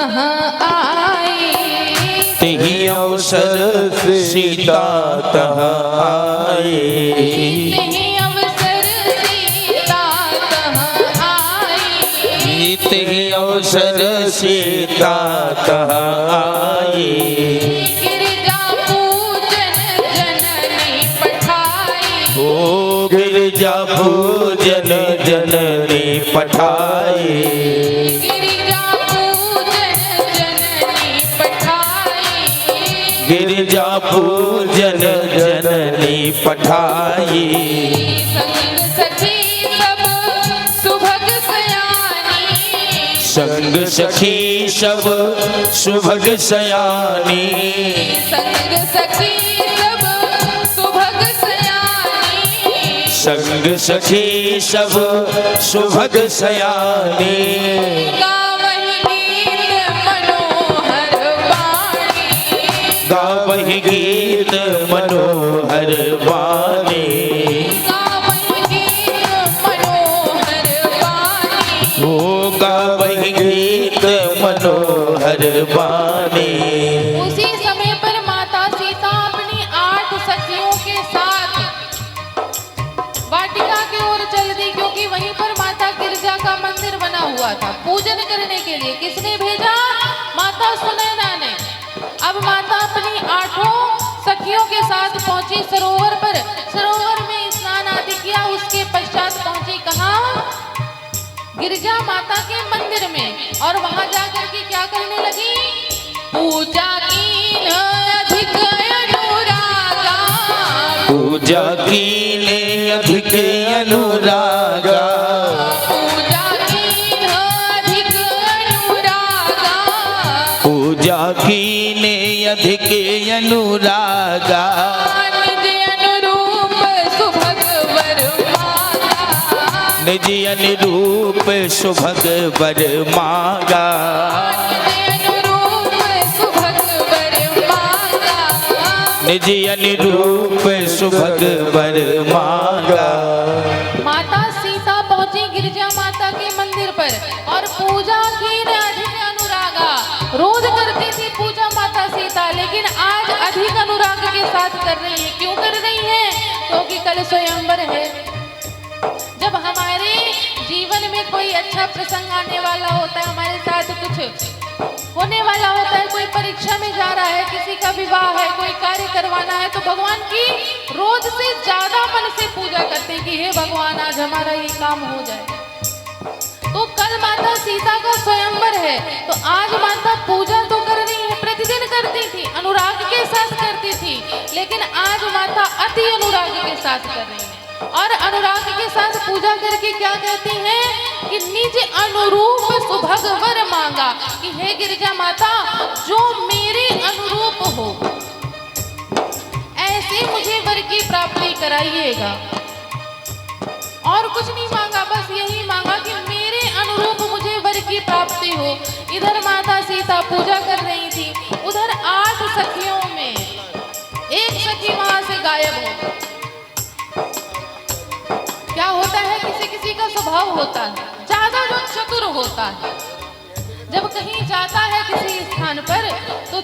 तहाँ आई। तेहि अवसर सीता तहाँ आई। तेहि अवसर सीता तहाँ आई। तेहि अवसर सीता तहाँ आई। गिरिजा पूजन जननी पठाई। ओ गिरिजा पूजन जननी पठाई। गिरिजा पूजन जननी पठाई। गिरिजा पूजन जननी पठाई। संग सखी सब सुभग सयानी। संग सखी सब सुभग सयानी। संग सखी सब सुभग सयानी। संग सखी सब सुभग सयानी। गावहि गीत मनोहर वाणी। गावहि गीत मनोहर वाणी। गावहि गीत मनोहर वाणी। ओ गावहि गीत मनोहर वाणी। उसी समय पर माता सीता अपनी 8 सखियों के साथ वाटिका की ओर चल दी, क्योंकि वहीं पर माता गिरजा का मंदिर बना हुआ था पूजन करने के लिए। किसने भेजा? माता सुनैना ने। अब माता अपनी 8 सखियों के साथ पहुंची सरोवर पर। सरोवर में स्नान आदि किया। उसके पश्चात पहुंची कहाँ? गिरजा माता के मंदिर में। और वहां जाकर के क्या करने लगी? पूजा कीन अधिक अनुरागा। पूजा कीने अधिक अनुरागा। पूजा कीन अधिक अनुरागा। पूजा कीने अधिक अनुरागा। निज अनुरूप सुभग वर मांगा। निज अनुरूप सुभग वर मांगा। निज अनुरूप सुभग वर मांगा। निज अनुरूप सुभग वर मांगा। माता सीता पहुंची गिरजा माता के मंदिर पर और पूजा की अधिक अनुरागा। रोज करती थी पूजा माता सीता, लेकिन आज अधिक अनुराग के साथ कर रही है। क्यों कर रही है? क्योंकि कल स्वयंवर है। जब हमारे जीवन में कोई अच्छा प्रसंग आने वाला होता है, हमारे साथ कुछ होने वाला होता है, कोई परीक्षा में जा रहा है, किसी का विवाह है, कोई कार्य करवाना है, तो भगवान की रोज से ज्यादा मन से पूजा करते कि हे भगवान आज हमारा ये काम हो जाए। तो कल माता सीता का स्वयंवर है, तो आज माता पूजा तो कर रही है, प्रतिदिन करती थी, अनुराग के साथ करती थी, लेकिन आज माता अति अनुराग के साथ कर रही है। और अनुराग के साथ पूजा करके क्या कहती हैं कि निज अनुरूप सुभग वर मांगा, कि हे गिरिजा माता जो मेरे अनुरूप हो ऐसे मुझे वर की प्राप्ति कराइएगा। और कुछ नहीं मांगा, बस यही मांगा कि मेरे अनुरूप मुझे वर की प्राप्ति हो। इधर माता सीता पूजा कर रही थी, उधर 8 सखियों में एक सखी वहां से गायब हो गई। क्या होता है, किसी किसी का स्वभाव होता है, ज्यादा जो चतुर होता है, जब कहीं जाता है किसी स्थान पर तो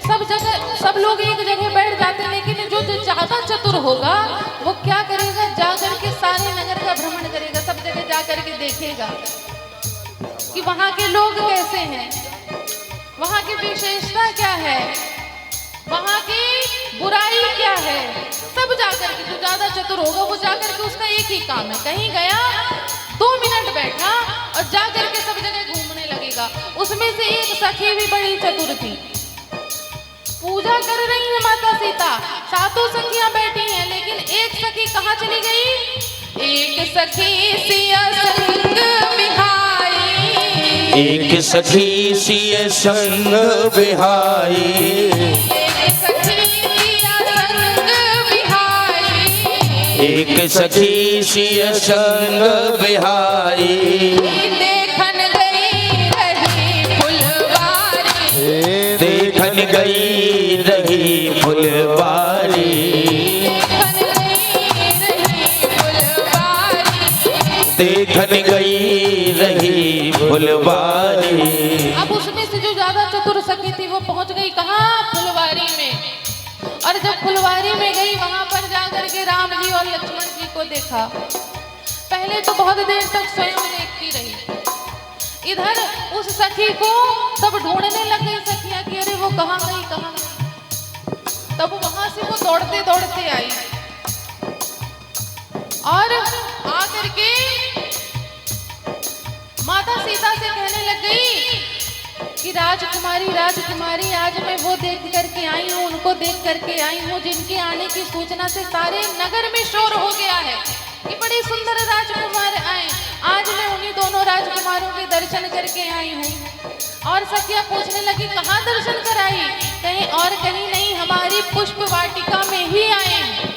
सब लोग एक जगह बैठ जाते हैं, लेकिन जो ज्यादा चतुर होगा वो क्या करेगा? जाकर के सारे नगर का भ्रमण करेगा, सब जगह जाकर के देखेगा कि वहाँ के लोग कैसे हैं, वहाँ की विशेषता क्या है, वहाँ की बुराई क्या है। सब जाकर के, जो ज्यादा चतुर होगा वो जाकर के, उसका एक ही काम है, कहीं गया 2 मिनट बैठा और जाकर के सब जगह घूमने लगेगा। उसमें से एक सखी भी बड़ी चतुर थी, पूजा कर रही है माता सीता, 7 सखियां बैठी हैं, लेकिन एक सखी कहाँ चली गई? एक सखी सिया संग बिहाई। एक सखी सिय संग बिहाई। एक सखी सिय संग बिहाई। देखन गई रही फुलवारी। देखन गई रही फुलवारी। देखन गई रही फुलवारी। अब उसमें से जो ज्यादा चतुर कहाँ? फुलवारी में। और जब फुलवारी में गई, वहां पर जाकर के राम जी और लक्ष्मण जी को देखा। पहले तो बहुत देर तक स्वयं देखती रही। इधर उस सखी को तब ढूंढने लग गई सखियां कि अरे वो कहाँ गई, कहाँ गई। तब वहां से वो दौड़ते दौड़ते आई और आकर के माता सीता से कहने लग गई कि राजकुमारी, राजकुमारी, आज मैं वो देख करके आई हूँ, उनको देख करके आई हूँ जिनके आने की सूचना से सारे नगर में शोर हो गया है कि बड़े सुंदर राजकुमार आए। आज मैं उन्हीं दोनों राजकुमारों के दर्शन करके आई हूँ। और सखियां पूछने लगी कहाँ दर्शन कराई? कहीं और कहीं नहीं, हमारी पुष्प वाटिका में ही आए हैं,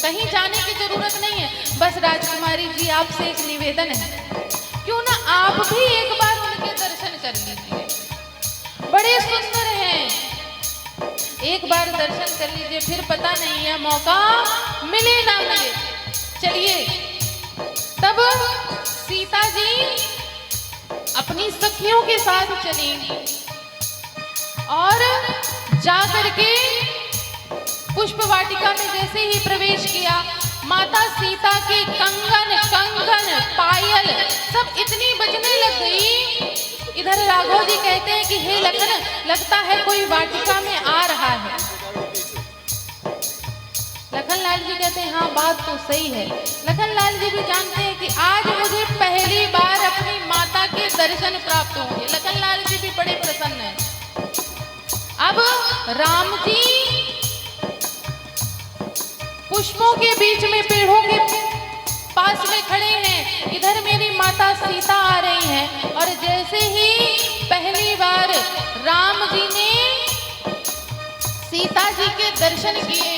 कहीं जाने की जरूरत नहीं है। बस राजकुमारी जी, आपसे एक निवेदन है, क्यों ना आप भी एक बार उनके दर्शन कर लीजिए, बड़े सुंदर हैं। एक बार दर्शन कर लीजिए, फिर पता नहीं है मौका मिले ना मिले। चलिए, तब सीता जी अपनी सखियों के साथ चली और जाकर के पुष्प वाटिका में जैसे ही प्रवेश किया, माता सीता के कंगन, पायल सब इतनी बजने लग गई। इधर राघव जी कहते हैं कि हे लखन, लगता है कोई वाटिका में आ रहा है। लखन लाल जी कहते हैं हाँ, बात तो सही है। लखन लाल जी भी जानते हैं कि आज मुझे पहली बार अपनी माता के दर्शन प्राप्त होंगे। लखन लाल जी भी बड़े प्रसन्न हैं। अब राम जी पुष्पों के बीच में, पेड़ों के पास में खड़े हैं। इधर मेरी माता सीता आ रही हैं और जैसे ही पहली बार राम जी ने सीता जी के दर्शन किए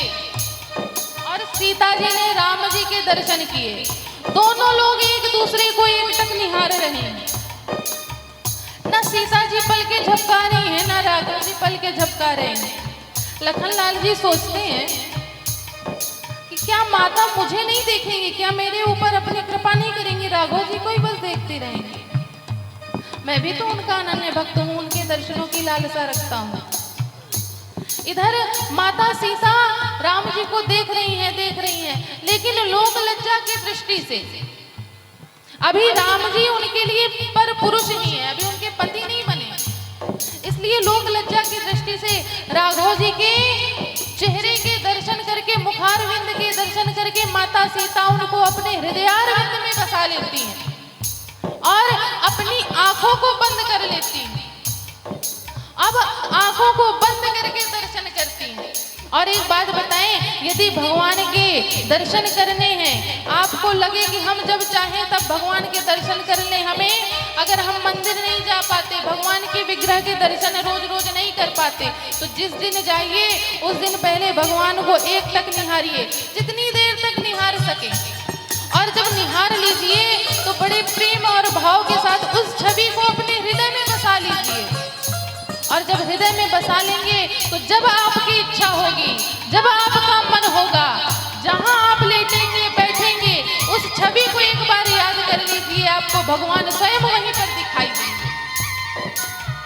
और सीता जी ने राम जी के दर्शन किए, दोनों लोग एक दूसरे को एकटक निहार रहे हैं। न सीता जी पल के झपका रही है, न राघव जी पल के झपका रहे हैं। लखन लाल जी सोचते हैं कि क्या माता मुझे नहीं देखेंगे, क्या मेरे ऊपर अपनी कृपा नहीं करेंगे, राघव जी को ही बस देखते रहेंगे। मैं भी तो उनका अनन्य भक्त हूँ, उनके दर्शनों की लालसा रखता हूँ। इधर माता सीता राम जी को देख रही हैं, लेकिन लोक लज्जा की दृष्टि से अभी राम जी उनके लिए पर पुरुष ही है, अभी उनके पति नहीं बने। इसलिए लोक लज्जा की दृष्टि से राघव जी के चेहरे के दर्शन करके, मुखारविंद के दर्शन करके माता सीता उनको अपने हृदयारविंद में बसा लेती हैं और अपनी आंखों को बंद कर लेती हैं। अब आंखों को बंद करके दर्शन करती हैं। और एक बात बताएं, यदि भगवान के दर्शन करने हैं, आपको लगे कि हम जब चाहें तब भगवान के दर्शन कर लें, हमें अगर हम मंदिर नहीं जा पाते, भगवान के विग्रह के दर्शन रोज रोज नहीं कर पाते, तो जिस दिन जाइए उस दिन पहले भगवान को एक टक निहारिए, जितनी देर तक निहार सके। और जब निहार लीजिए तो बड़े प्रेम और भाव के साथ उस छवि को अपने हृदय में बसा लीजिए। और जब हृदय में बसा लेंगे तो जब आपकी इच्छा होगी, जब आपका मन होगा, जहां आप लेटेंगे, बैठेंगे, उस छवि को एक बार याद कर लीजिए, आपको भगवान स्वयं वहीं पर दिखाई देंगे।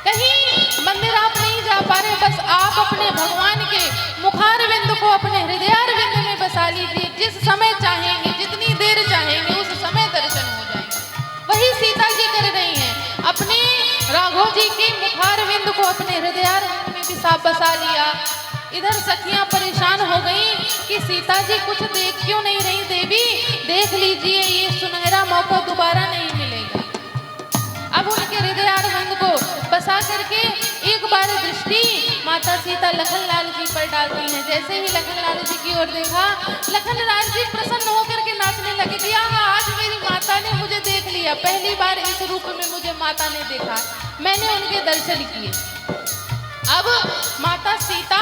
कहीं मंदिर आप नहीं जा पा रहे, बस आप अपने भगवान के मुखारविंद को अपने हृदयारविंद में बसा लीजिए। जिस समय चाहेंगे, जितनी देर चाहेंगे, उस समय दर्शन हो जाएंगे। वही सीता जी कर रही हैं, अपने राघव जी के मुखारविंद को अपने हृदयारविंद में भी बसा लिया। इधर सखियां परेशान हो गई कि सीता जी कुछ देख क्यों नहीं रही। देवी देख लीजिए, ये सुनहरा मौका दोबारा नहीं मिलेगा। अब उनके हृदयारविंद को बसा करके एक बार दृष्टि माता सीता लखन लाल जी पर डालती हैं। जैसे ही लखन लाल जी की ओर देखा, लखन लाल जी प्रसन्न होकर के नाचने लगे कि आज मेरी माता ने मुझे देख लिया, पहली बार इस रूप में मुझे माता ने देखा, मैंने उनके दर्शन किए। अब माता सीता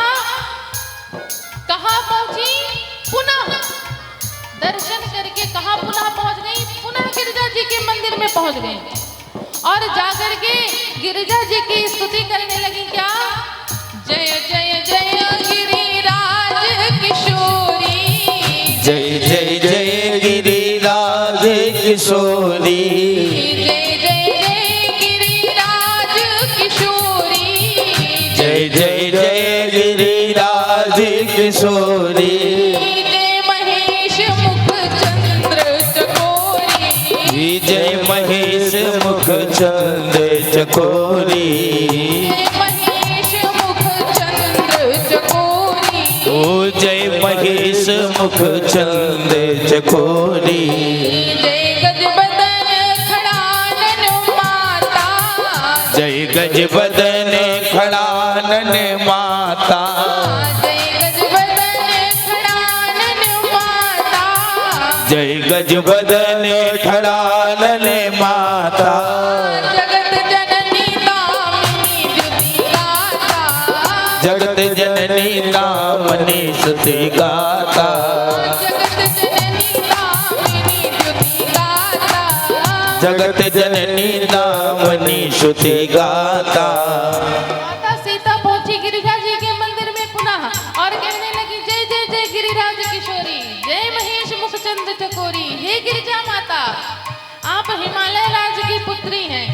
कहाँ पहुंची? पुनः दर्शन करके कहाँ पुनः पहुंच गई? पुनः गिरिजा जी के मंदिर में पहुंच गई और जाकर के गिरिजा जी की स्तुति करने लगी। क्या? जय जय जय गिरिराज किशोरी, जय जय जय गिरिराज किशोरी, जय जय जय गिरिराज किशोरी, जय चकोरी। जय महेश मुख चंद्र चकोरी। ओ जय महेश मुख चंद्र चकोरी। जय गजबदन खड़ानन माता। जय गजबदन खड़ानन माता। जय गजबदन खड़ानन माता। जगत जननी दामिनी स्तुति गाता। जगत जननी दामिनी स्तुति गाता। माता सीता पहुंची गिरिजा जी के मंदिर में पुनः और कहने लगी जय जय जय गिरिराज किशोरी, जय महेश मुख चंद्र चकोरी। हे गिरिजा माता, आप हिमालय राज की पुत्री हैं,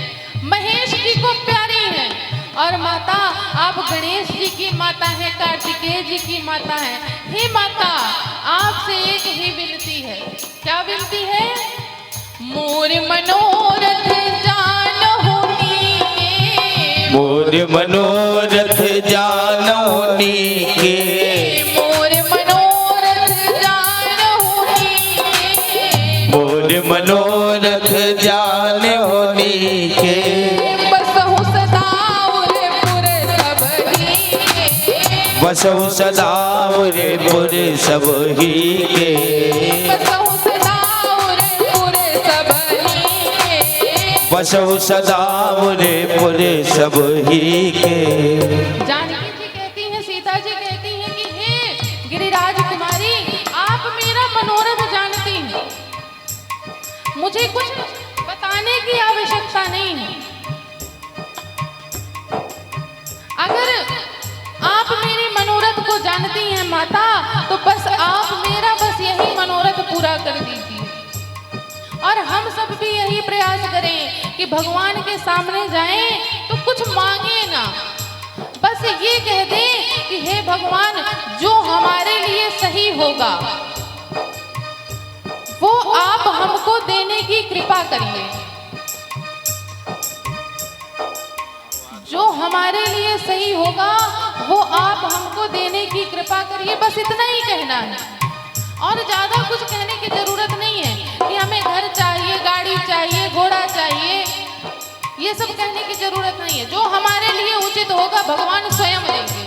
महेश जी को प्यारी हैं, और माता आप गणेश जी की माता हैं, कार्तिकेय जी की माता हैं। हे माता, आपसे एक ही विनती है। क्या विनती है? मोर मनोरथ जानहु नीके। मोर मनोरथ जानहु नीके। मोर मनोरथ जानहु नीके। मोर मनोरथ जानहु नीके। बसहु सदाउर पुर सबही के। बसहु सदाउर पुर सबही के। बसहु सदाउर पुर सबही के। बसहु सदाउर पुर सबही के। जानकी जी कहती हैं, सीता जी कहती हैं कि हे गिरिराज कुमारी, आप मेरा मनोरथ जानती हैं, मुझे कुछ बताने की आवश्यकता नहीं है। अगर आप मेरी मनोरथ को जानती हैं माता, तो बस आप मेरा बस यही मनोरथ पूरा कर दीजिए, और हम सब भी यही प्रयास करें कि भगवान के सामने जाएं तो कुछ मांगे ना, बस ये कह दें कि हे भगवान, जो हमारे लिए सही होगा वो आप हमको देने की कृपा करिए। जो हमारे लिए सही होगा वो आप हमको देने की कृपा करिए, बस इतना ही कहना है, और ज्यादा कुछ कहने की जरूरत नहीं है कि हमें घर चाहिए, गाड़ी चाहिए, घोड़ा चाहिए, ये सब कहने की जरूरत नहीं है। जो हमारे लिए उचित होगा भगवान स्वयं देंगे।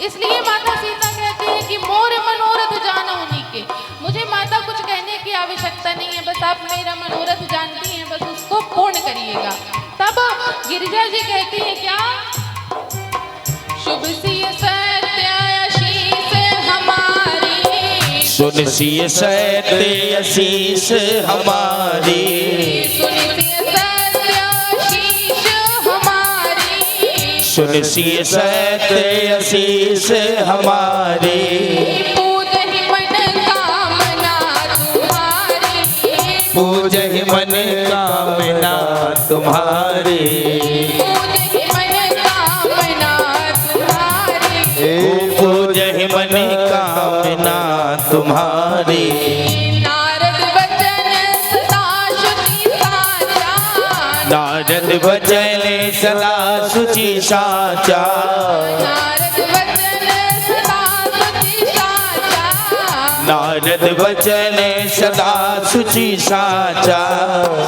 इसलिए माता सीता कहती है कि मोर मनोरथ जानहु नीके। मुझे माता कुछ कहने की आवश्यकता नहीं है, बस आप मेरा मनोरथ जानती हैं, बस उसको पूर्ण करिएगा। तब गिरिजा जी कहती है क्या? शुभ सिय सत्य आशीष हमारी। सुन सिय सत्य आशीष हमारी। सुन सिय सत्य आशीष हमारी। पूजहि मन कामना तुम्हारी। पूजहि मन कामना तुम्हारी। पूजहि मन कामना तुम्हारी। पूजहि मन कामना तुम्हारी। नारद वचन सदा शुचि साचा। नारद वचन सदा शुचि साचा। नारद वचन सदा शुचि साचा। नारद वचन सदा शुचि साचा।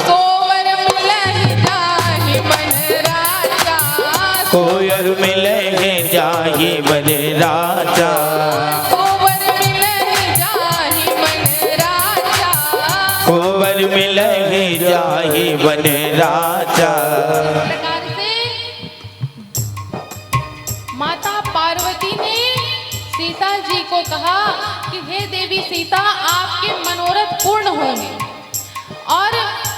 सोवर मिलहि जाहि मन राजा। कोयर मिले जाहि बन राजा। सोवर मिलहि जाहि मन राजा। कोवर मिले जाहि बन राजा। प्रकार से माता पार्वती ने सीता जी को कहा कि हे देवी सीता, आपके मनोरथ पूर्ण होंगे। और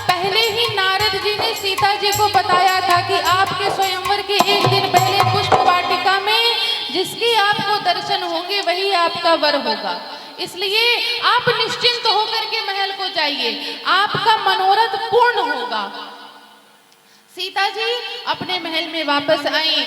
पहले ही नारद जी ने सीता जी को बताया था कि आपके स्वयंवर के एक दिन पहले पुष्प वाटिका में जिसकी आपको दर्शन होंगे वही आपका वर होगा। इसलिए आप निश्चिंत होकर के महल को जाइए, आपका मनोरथ पूर्ण होगा। सीता जी अपने महल में वापस आई।